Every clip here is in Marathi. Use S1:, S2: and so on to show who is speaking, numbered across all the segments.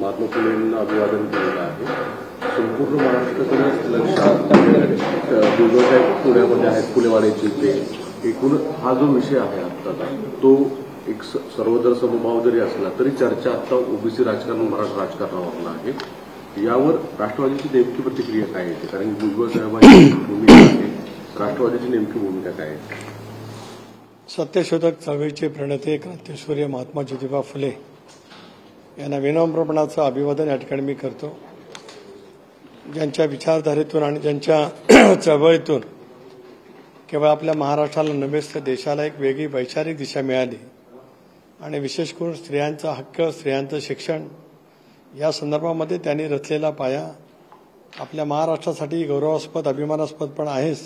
S1: महात्मा फुलेंना अभिवादन केलेलं आहे. संपूर्ण महाराष्ट्राचं लक्षात भुजबळसाहेब पुण्यामध्ये आहेत, फुलेवाड्याचे ते एकूण हा जो विषय आहे आत्ताचा तो एक सर्वधर्म समभाव जरी असला तरी चर्चा आता ओबीसी राजकारण मराठा राजकारणावरला आहे. यावर राष्ट्रवादीची नेमकी प्रतिक्रिया काय आहे? कारण भुजबळसाहेबांची भूमिका आहे, राष्ट्रवादीची नेमकी भूमिका काय आहे?
S2: सत्यशोधक चळवळीचे प्रणेते क्रांतीसूर्य महात्मा ज्योतिबा फुले यांना विनम्रपणाचं अभिवादन या ठिकाणी मी करतो. ज्यांच्या विचारधारेतून आणि ज्यांच्या चळवळीतून केवळ आपल्या महाराष्ट्राला नव्हेच तर देशाला एक वेगळी वैचारिक दिशा मिळाली आणि विशेष करून स्त्रियांचा हक्क, स्त्रियांचं शिक्षण या संदर्भामध्ये त्यांनी रचलेला पाया आपल्या महाराष्ट्रासाठी गौरवास्पद, अभिमानास्पद पण आहेच,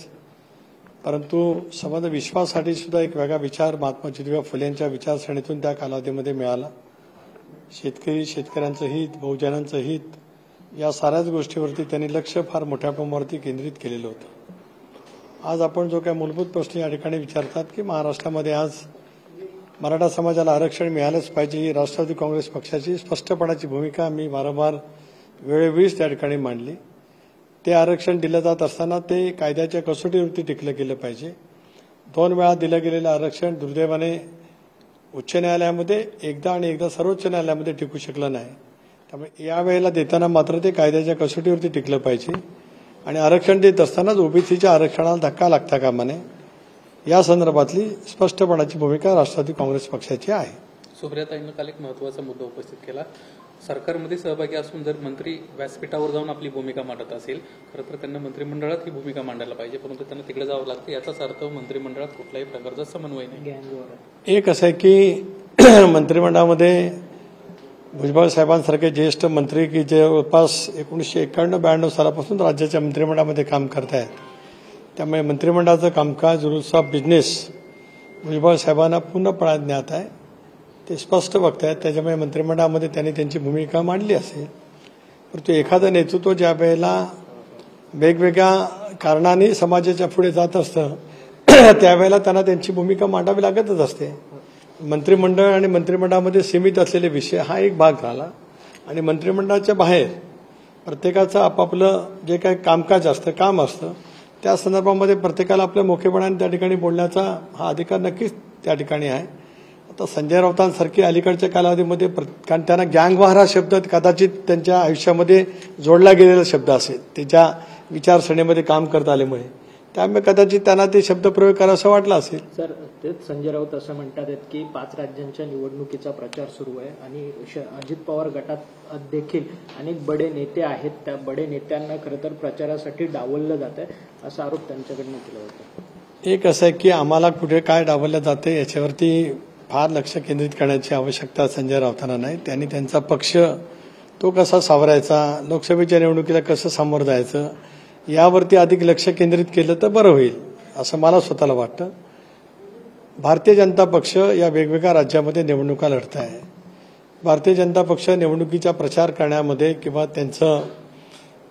S2: परंतु संबंध विश्वासाठी सुद्धा एक वेगळा विचार महात्मा ज्योतिबा फुले यांच्या विचारसरणीतून त्या कालावधीमध्ये मिळाला. शेतकरी, शेतकऱ्यांचं हित, बहुजनांचं हित या साऱ्याच गोष्टीवरती त्यांनी लक्ष फार मोठ्या प्रमाणावरती केंद्रित केलेलं होतं. आज आपण जो काही मूलभूत प्रश्न या ठिकाणी विचारतात की महाराष्ट्रामध्ये आज मराठा समाजाला आरक्षण मिळालंच पाहिजे, ही राष्ट्रवादी काँग्रेस पक्षाची स्पष्टपणाची भूमिका मी वारंवार वेळोवेळीच त्या ठिकाणी मांडली. ते आरक्षण दिलं जात असताना ते कायद्याच्या कसोटीवरती टिकलं गेलं पाहिजे. 2 वेळा दिलं गेलेलं आरक्षण दुर्दैवाने उच्च न्यायालयामध्ये एकदा आणि एकदा सर्वोच्च न्यायालयामध्ये टिकू शकलं नाही. त्यामुळे यावेळेला देताना मात्र ते कायद्याच्या कसोटीवरती टिकलं पाहिजे आणि आरक्षण देत असतानाच ओबीसीच्या आरक्षणाला धक्का लागता कामा नये, या संदर्भातली स्पष्टपणाची भूमिका राष्ट्रवादी काँग्रेस पक्षाची आहे.
S3: सुप्रियाताईंनी काल एक महत्त्वाचा मुद्दा उपस्थित केला. सरकारमध्ये सहभागी असून जर मंत्री व्यासपीठावर जाऊन आपली भूमिका मांडत असेल, खरं तर त्यांना मंत्रिमंडळात ही भूमिका मांडायला पाहिजे, परंतु त्यांना तिकडे जावं लागतं. याचाच अर्थ मंत्रिमंडळात कुठल्याही प्रकारचा समन्वय नाही.
S2: एक असं आहे की मंत्रिमंडळामध्ये भुजबळ साहेबांसारखे ज्येष्ठ मंत्री की जे जवळपास 1991-92 सालापासून राज्याच्या मंत्रिमंडळामध्ये काम करत आहेत, त्यामुळे मंत्रिमंडळाचं कामकाज, रूल्स ऑफ बिझनेस भुजबळ साहेबांना पूर्णपणे ज्ञात आहे, ते स्पष्ट बघतायत. त्याच्यामुळे मंत्रिमंडळामध्ये त्यांनी त्यांची भूमिका मांडली असेल. परंतु एखादं नेतृत्व ज्या वेळेला वेगवेगळ्या कारणांनी समाजाच्या पुढे जात असतं त्यावेळेला त्यांना त्यांची भूमिका मांडावी लागतच असते. मंत्रिमंडळ आणि मंत्रिमंडळामध्ये सीमित असलेले विषय हा एक भाग झाला आणि मंत्रिमंडळाच्या बाहेर प्रत्येकाचं आपापलं जे काही कामकाज असतं, काम असतं, त्या संदर्भामध्ये प्रत्येकाला आपल्या मोठेपणाने त्या ठिकाणी बोलण्याचा हा अधिकार नक्कीच त्या ठिकाणी आहे. आता संजय राऊतांसारखी अलीकडच्या कालावधीमध्ये कारण त्यांना गँगवार हा शब्द कदाचित त्यांच्या आयुष्यामध्ये जोडला गेलेला शब्द असेल, त्याच्या विचारसरणीमध्ये काम करत आल्यामुळे, त्यामुळे कदाचित त्यांना ते शब्द प्रयोग करावा वाटला असेल.
S4: सर, तेच संजय राऊत असं म्हणतात की 5 राज्यांच्या निवडणुकीचा प्रचार सुरू आहे आणि अजित पवार गटात देखील अनेक बडे नेते आहेत, त्या बडे नेत्यांना खरं तर प्रचारासाठी डावललं जात आहे असा आरोप त्यांच्याकडनं केला होता.
S2: एक असं आहे की आम्हाला कुठे काय डावललं जाते याच्यावरती फार लक्ष केंद्रित करण्याची आवश्यकता संजय राऊतांना नाही. त्यांनी त्यांचा पक्ष तो कसा सावरायचा, लोकसभेच्या निवडणुकीला कसं सामोरं जायचं यावरती अधिक लक्ष केंद्रित केलं तर बरं होईल असं मला स्वतःला वाटतं. भारतीय जनता पक्ष या वेगवेगळ्या राज्यामध्ये निवडणुका लढत आहे. भारतीय जनता पक्ष निवडणुकीचा प्रचार करण्यामध्ये किंवा त्यांचं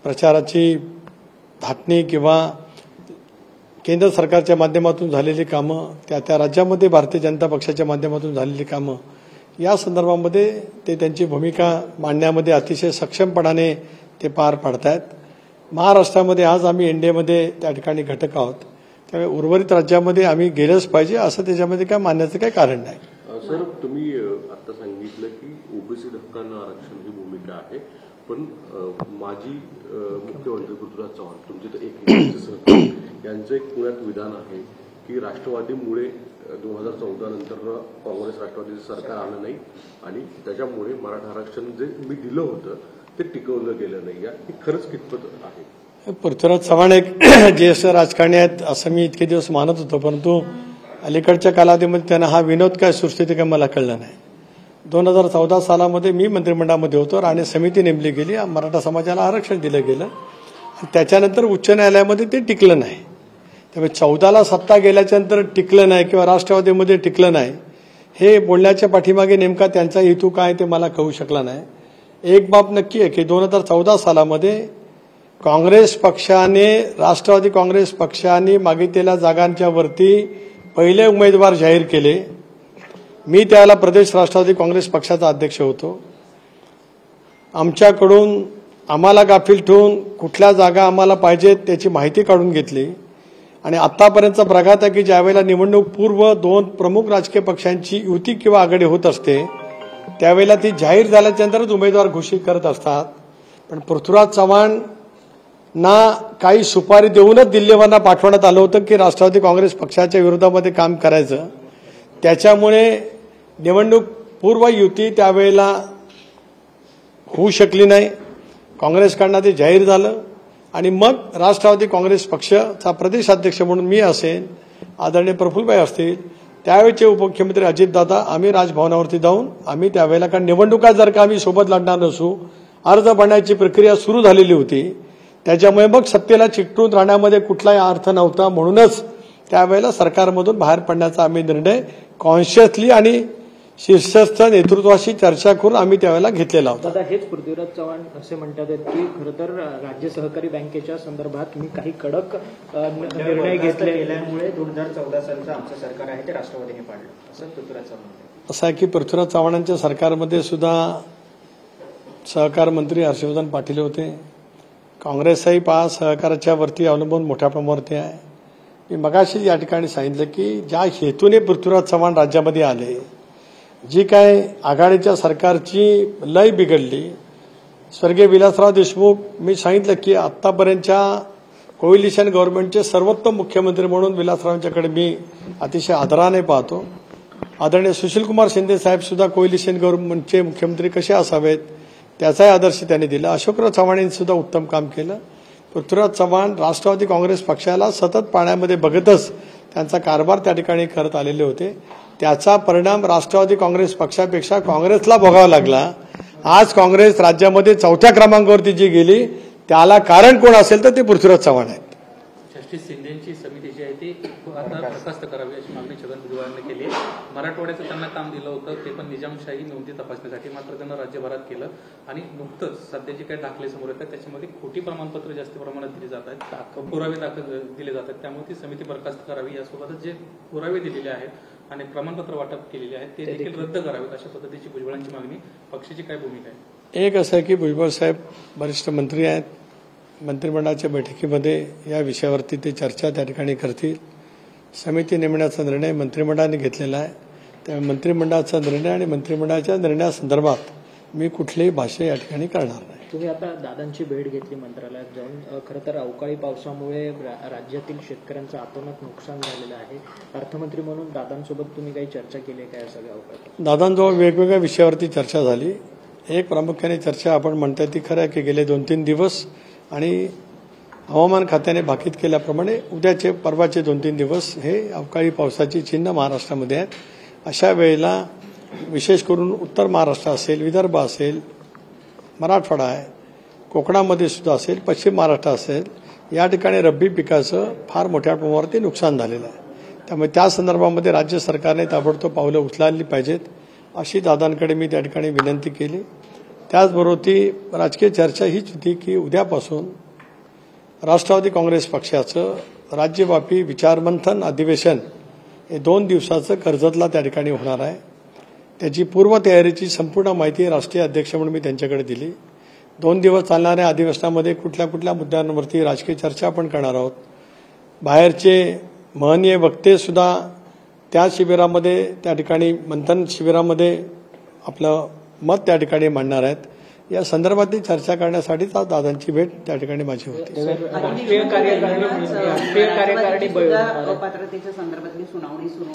S2: प्रचाराची धाटणी किंवा केंद्र सरकारच्या माध्यमातून झालेली कामं, त्या राज्यामध्ये भारतीय जनता पक्षाच्या माध्यमातून झालेली कामं, या संदर्भामध्ये ते त्यांची भूमिका मांडण्यामध्ये अतिशय सक्षमपणाने ते पार पाडतायत. महाराष्ट्रामध्ये आज आम्ही एनडीएमध्ये त्या ठिकाणी घटक आहोत, त्यामुळे उर्वरित राज्यामध्ये आम्ही गेलंच पाहिजे असं त्याच्यामध्ये काय मानण्याचं काही कारण नाही.
S1: सर, तुम्ही आता सांगितलं की ओबीसी हक्कांना आरक्षण ही भूमिका आहे, पण माजी मुख्यमंत्री पृथ्वीराज चव्हाण तुमचे तर एक सहकारी यांचं एक पुण्यात विधान आहे की राष्ट्रवादीमुळे 2014 नंतर काँग्रेस राष्ट्रवादीचं सरकार आलं नाही आणि त्याच्यामुळे मराठा आरक्षण जे मी दिलं होतं ते टिकवलं गेलं नाही. हे खरंच कितपत आहे?
S2: पृथ्वीराज चव्हाण एक ज्येष्ठ राजकारणी आहेत असं मी इतके दिवस मानत होतो, परंतु अलीकडच्या कालावधीमध्ये त्यांना हा विनोद काय सृष्टी काय मला कळलं नाही. 2014 सालामध्ये मी मंत्रिमंडळामध्ये होतो आणि समिती नेमली गेली, मराठा समाजाला आरक्षण दिलं गेलं, त्याच्यानंतर उच्च न्यायालयामध्ये ते टिकलं नाही. त्यामुळे 14ला सत्ता गेल्याच्या नंतर टिकलं नाही किंवा राष्ट्रवादीमध्ये टिकलं नाही हे बोलण्याच्या पाठीमागे नेमका त्यांचा हेतू काय ते मला कळू शकला नाही. एक बाब नक्की आहे की 2014 सालामध्ये काँग्रेस पक्षाने, राष्ट्रवादी काँग्रेस पक्षाने मागितलेल्या जागांच्या वरती पहिले उमेदवार जाहीर केले. मी त्याला प्रदेश राष्ट्रवादी काँग्रेस पक्षाचा अध्यक्ष होतो. आमच्याकडून आम्हाला गाफील ठेवून कुठल्या जागा आम्हाला पाहिजेत त्याची माहिती काढून घेतली आणि आत्तापर्यंतचा प्रघात आहे की ज्यावेळेला निवडणूक पूर्व दोन प्रमुख राजकीय पक्षांची युती किंवा आघाडी होत असते त्यावेळेला ती जाहीर झाल्याच्यानंतरच उमेदवार घोषित करत असतात. पण पृथ्वीराज चव्हाणांना काही सुपारी देऊनच दिल्लीवरनं पाठवण्यात आलं होतं की राष्ट्रवादी काँग्रेस पक्षाच्या विरोधामध्ये काम करायचं. त्याच्यामुळे निवडणूक पूर्व युती त्यावेळेला होऊ शकली नाही. काँग्रेसकडनं ते जाहीर झालं आणि मग राष्ट्रवादी काँग्रेस पक्षाचा प्रदेशाध्यक्ष म्हणून मी असेल, आदरणीय प्रफुल्लभाई असतील, त्यावेळेचे उपमुख्यमंत्री अजितदादा, आम्ही राजभवनावरती जाऊन आम्ही त्यावेळेला कारण निवडणुका जर का आम्ही सोबत लढणार नसू अर्ज भरण्याची प्रक्रिया सुरू झालेली होती. त्याच्यामुळे मग सत्तेला चिकटून राहण्यामध्ये कुठलाही अर्थ नव्हता. म्हणूनच त्यावेळेला सरकारमधून बाहेर पडण्याचा आम्ही निर्णय कॉन्शियसली आणि शीर्षस्थ नेतृत्वाशी चर्चा करून आम्ही त्यावेळेला घेतलेला होता.
S4: दादा, हेच पृथ्वीराज चव्हाण असे म्हणतात की खरं तर राज्य सहकारी बँकेच्या संदर्भात मी काही कडक निर्णय घेतले गेल्यामुळे
S5: 2014 सालचं आमचं सरकार आहे ते राष्ट्रवादीने पाडलं, असं पृथ्वीराज चव्हाण.
S2: असं आहे की पृथ्वीराज चव्हाणांच्या सरकारमध्ये सुद्धा सहकार मंत्री हर्षवर्धन पाटील होते. काँग्रेसही सहकाराच्या वरती अवलंबून मोठ्या प्रमाणावरती आहे. मी मगाशी या ठिकाणी सांगितलं की ज्या हेतूने पृथ्वीराज चव्हाण राज्यामध्ये आले, जी काय आघाडीच्या सरकारची लय बिघडली, स्वर्गीय विलासराव देशमुख, मी सांगितलं की आत्तापर्यंतच्या कोएलिशन गव्हर्नमेंटचे सर्वोत्तम मुख्यमंत्री म्हणून विलासरावांच्याकडे मी अतिशय आदराने पाहतो. आदरणीय सुशीलकुमार शिंदे साहेब सुद्धा कोएलिशन गव्हर्नमेंटचे मुख्यमंत्री कसे असावेत त्याचाही आदर्श त्यांनी दिला. अशोकराव चव्हाणांनी सुद्धा उत्तम काम केलं. पृथ्वीराज चव्हाण राष्ट्रवादी काँग्रेस पक्षाला सतत पाण्यामध्ये बघतच त्यांचा कारभार त्या ठिकाणी करत आलेले होते. त्याचा परिणाम राष्ट्रवादी काँग्रेस पक्षापेक्षा काँग्रेसला भोगावा लागला. आज काँग्रेस राज्यामध्ये 4थ्या क्रमांकावरती जी गेली त्याला कारण कोण असेल तर ते पृथ्वीराज चव्हाण आहेत.
S3: जस्टिस शिंदेची समिती जी आहे ती आता बरखास्त करावी अशी मागणी छगन भुजबळांनी केली आहे. मराठवाड्याचं त्यांना काम दिलं होतं ते पण निजामशाही नोंदी तपासण्यासाठी, मात्र त्यांना राज्यभरात केलं आणि नुकतंच सध्या जे काही दाखले समोर येतात त्याच्यामध्ये खोटी प्रमाणपत्र जास्त प्रमाणात दिली जात आहेत, पुरावे दिले जातात. त्यामुळे ती समिती बरखास्त करावी. यासोबतच जे पुरावे दिलेले आहेत आणि प्रमाणपत्र वाटप केलेले आहेत ते देखील रद्द करावेत अशा पद्धतीची भुजबळांची मागणी. पक्षाची काय भूमिका आहे?
S2: एक असं आहे की भुजबळ साहेब वरिष्ठ मंत्री आहेत. मंत्रिमंडळाच्या बैठकीमध्ये या विषयावरती ते चर्चा त्या ठिकाणी करतील. समिती नेमण्याचा निर्णय मंत्रिमंडळाने घेतलेला आहे. त्या मंत्रिमंडळाचा निर्णय आणि मंत्रिमंडळाच्या निर्णयासंदर्भात मी कुठलीही भाष्य या ठिकाणी करणार नाही.
S4: तुम्ही आता दादांची भेट घेतली मंत्रालयात जाऊन. खरं तर अवकाळी पावसामुळे राज्यातील शेतकऱ्यांचं अतोनात नुकसान झालेलं आहे. अर्थमंत्री म्हणून दादांसोबत तुम्ही काही चर्चा केली काय या सगळ्या अवकाळी?
S2: दादांजवळ वेगवेगळ्या विषयावरती चर्चा झाली. एक प्रामुख्याने चर्चा आपण म्हणताय ती खरं आहे की गेले 2-3 दिवस आणि हवामान खात्याने भाकीत केल्याप्रमाणे उद्याचे परवाचे 2-3 दिवस हे अवकाळी पावसाची चिन्ह महाराष्ट्रामध्ये आहेत. अशा वेळेला विशेष करून उत्तर महाराष्ट्र असेल, विदर्भ असेल, मराठवाडा आहे, कोकणामध्ये सुद्धा असेल, पश्चिम महाराष्ट्र असेल, या ठिकाणी रब्बी पिकाचं फार मोठ्या प्रमाणावरती नुकसान झालेलं आहे. त्यामुळे त्या संदर्भामध्ये राज्य सरकारने ताबडतोब पावलं उचलायला पाहिजेत अशी दादांकडे मी त्या ठिकाणी विनंती केली. त्याचबरोबर ती राजकीय चर्चा हीच होती की उद्यापासून राष्ट्रवादी काँग्रेस पक्षाचं राज्यव्यापी विचारमंथन अधिवेशन हे 2 दिवसाचं कर्जतला त्या ठिकाणी होणार आहे. त्याची पूर्वतयारीची संपूर्ण माहिती राष्ट्रीय अध्यक्ष म्हणून मी त्यांच्याकडे दिली. 2 दिवस चालणाऱ्या अधिवेशनामध्ये कुठल्या कुठल्या मुद्द्यांवरती राजकीय चर्चा आपण करणार आहोत. बाहेरचे महनीय वक्ते सुद्धा त्या शिबिरामध्ये त्या ठिकाणी मंथन शिबिरामध्ये आपलं मत त्या ठिकाणी मांडणार आहेत. या संदर्भातली चर्चा करण्यासाठीच आज दादांची भेट त्या ठिकाणी माझी होती.
S4: राष्ट्रीय कार्यकारिणी
S6: अपात्रतेच्या संदर्भातली सुनावणी सुरू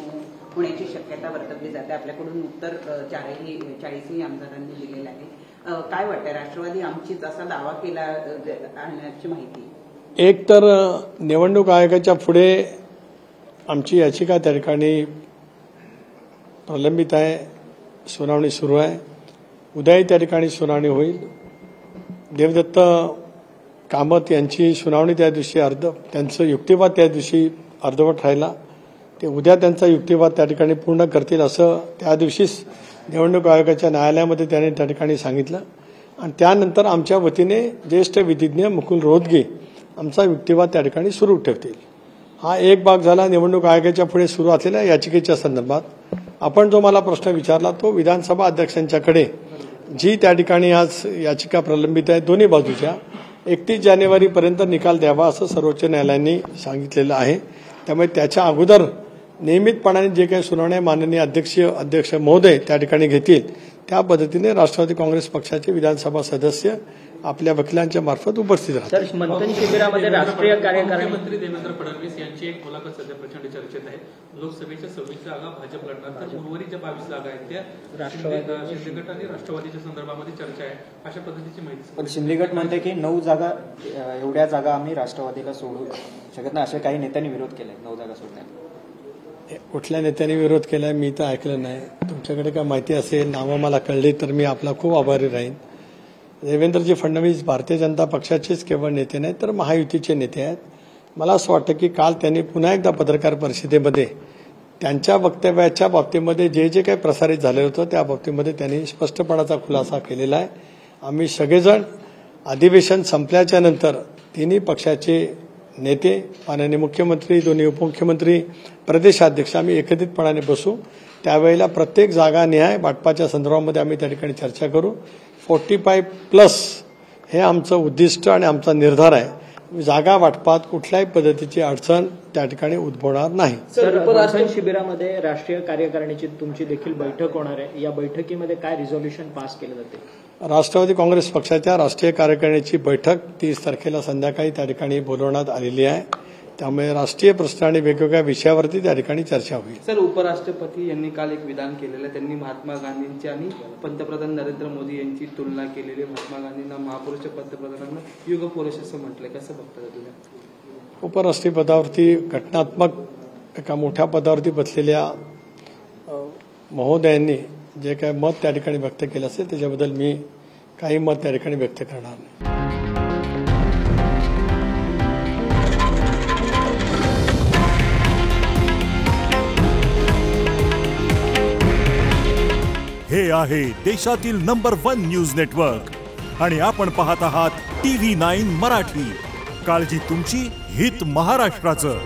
S6: होण्याची शक्यता वर्तवली जाते. आपल्याकडून उत्तर 40 आमदारांनी दिलेलं आहे. काय वाटतं, राष्ट्रवादी आमचीच असा दावा केला आणण्याची माहिती?
S2: एक तर निवडणूक आयोगाच्या पुढे आमची याचिका त्या ठिकाणी प्रलंबित आहे, सुनावणी सुरू आहे. उद्याही त्या ठिकाणी सुनावणी होईल. देवदत्त कामत यांची सुनावणी त्या दिवशी त्यांचं युक्तिवाद त्या दिवशी अर्धवट राहिला. ते उद्या त्यांचा युक्तिवाद त्या ठिकाणी पूर्ण करतील असं त्या दिवशीच निवडणूक आयोगाच्या न्यायालयामध्ये त्यांनी त्या ठिकाणी सांगितलं. आणि त्यानंतर आमच्या वतीने ज्येष्ठ विधिज्ञ मुकुल रोहतगी आमचा युक्तिवाद त्या ठिकाणी सुरू ठेवतील. हा एक भाग झाला निवडणूक आयोगाच्या पुढे सुरू असलेल्या याचिकेच्या संदर्भात. आपण जो मला प्रश्न विचारला तो विधानसभा अध्यक्षांच्याकडे जी त्या ठिकाणी आज याचिका प्रलंबित आहे दोन्ही बाजूच्या 31 जानेवारीपर्यंत निकाल द्यावा असं सर्वोच्च न्यायालयाने सांगितलेलं आहे. त्यामुळे त्याच्या अगोदर नियमितपणाने जे काही सुनावणी माननीय अध्यक्ष महोदय त्या ठिकाणी घेतील त्या पद्धतीने राष्ट्रवादी काँग्रेस पक्षाचे विधानसभा सदस्य आपल्या वकिलांच्या मार्फत उपस्थित राहतात.
S4: तर मंथन शिबिरामध्ये राष्ट्रीय कार्यकारिणी
S3: मुख्यमंत्री देवेंद्र फडणवीस यांची एक मुलाखत सध्या प्रचंड चर्चेत आहे. लोकसभेच्या 26 जागा भाजप लढणार तर उर्वरित ज्या 22 जागा आहेत त्या शिंदे गट आणि राष्ट्रवादीच्या संदर्भामध्ये चर्चा आहे अशा पद्धतीची माहिती.
S5: पण शिंदे गट म्हणते की 9 जागा एवढ्या जागा आम्ही राष्ट्रवादीला सोडू शकत नाही, अशा काही नेत्यांनी विरोध केलाय 9 जागा सोडण्यात.
S2: कुठल्या नेत्यांनी विरोध केलाय मी तर ऐकलं नाही. तुमच्याकडे काय माहिती असेल नावं मला कळली तर मी आपला खूप आभारी राहीन. देवेंद्रजी फडणवीस भारतीय जनता पक्षाचेच केवळ नेते नाहीत तर महायुतीचे नेते आहेत. मला असं वाटतं की काल त्यांनी पुन्हा एकदा पत्रकार परिषदेमध्ये त्यांच्या वक्तव्याच्या बाबतीमध्ये जे जे काही प्रसारित झालं होतं त्या बाबतीमध्ये त्यांनी स्पष्टपणाचा खुलासा केलेला आहे. आम्ही सगळेजण अधिवेशन संपल्याच्या नंतर तिन्ही पक्षाचे नेते माननीय मुख्यमंत्री दोन्ही उपमुख्यमंत्री प्रदेशाध्यक्ष आम्ही एकत्रितपणाने बसू. त्यावेळेला प्रत्येक जागा न्याय वाटपाच्या संदर्भामध्ये आम्ही त्या ठिकाणी चर्चा करू. 45+ हे आमचं उद्दिष्ट आणि आमचा निर्धार आहे. जागा वाटपात कुठल्याही पद्धतीची अडचण त्या ठिकाणी उद्भवणार नाही.
S4: तर मंथन शिबिरामध्ये राष्ट्रीय कार्यकारिणीची तुमची देखील बैठक होणार आहे. या बैठकीमध्ये काय रिझोल्युशन पास केलं जाते?
S2: राष्ट्रवादी काँग्रेस पक्षाच्या राष्ट्रीय कार्यकारिणीची बैठक 30 तारखेला संध्याकाळी त्या ठिकाणी बोलवण्यात आलेली आहे. त्यामुळे राष्ट्रीय प्रश्न आणि वेगवेगळ्या विषयावरती त्या ठिकाणी चर्चा होईल.
S7: सर, उपराष्ट्रपती यांनी काल एक विधान केलेलं. त्यांनी महात्मा गांधींची आणि पंतप्रधान नरेंद्र मोदी यांची तुलना केलेली. महात्मा गांधींना महापुरुष, पंतप्रधानांना युग पुरुष असं म्हटलंय. कसं बघता तुम्ही?
S2: उपराष्ट्रीय पदावरती घटनात्मक एका मोठ्या पदावरती बसलेल्या महोदयांनी जे काही मत त्या ठिकाणी व्यक्त केलं असेल त्याच्याबद्दल मी काही मत त्या ठिकाणी व्यक्त करणार नाही.
S8: हे आहे देशातील नंबर 1 न्यूज नेटवर्क आणि आपण पाहत आहात TV9 मराठी. काळजी तुमची, हित महाराष्ट्राचं.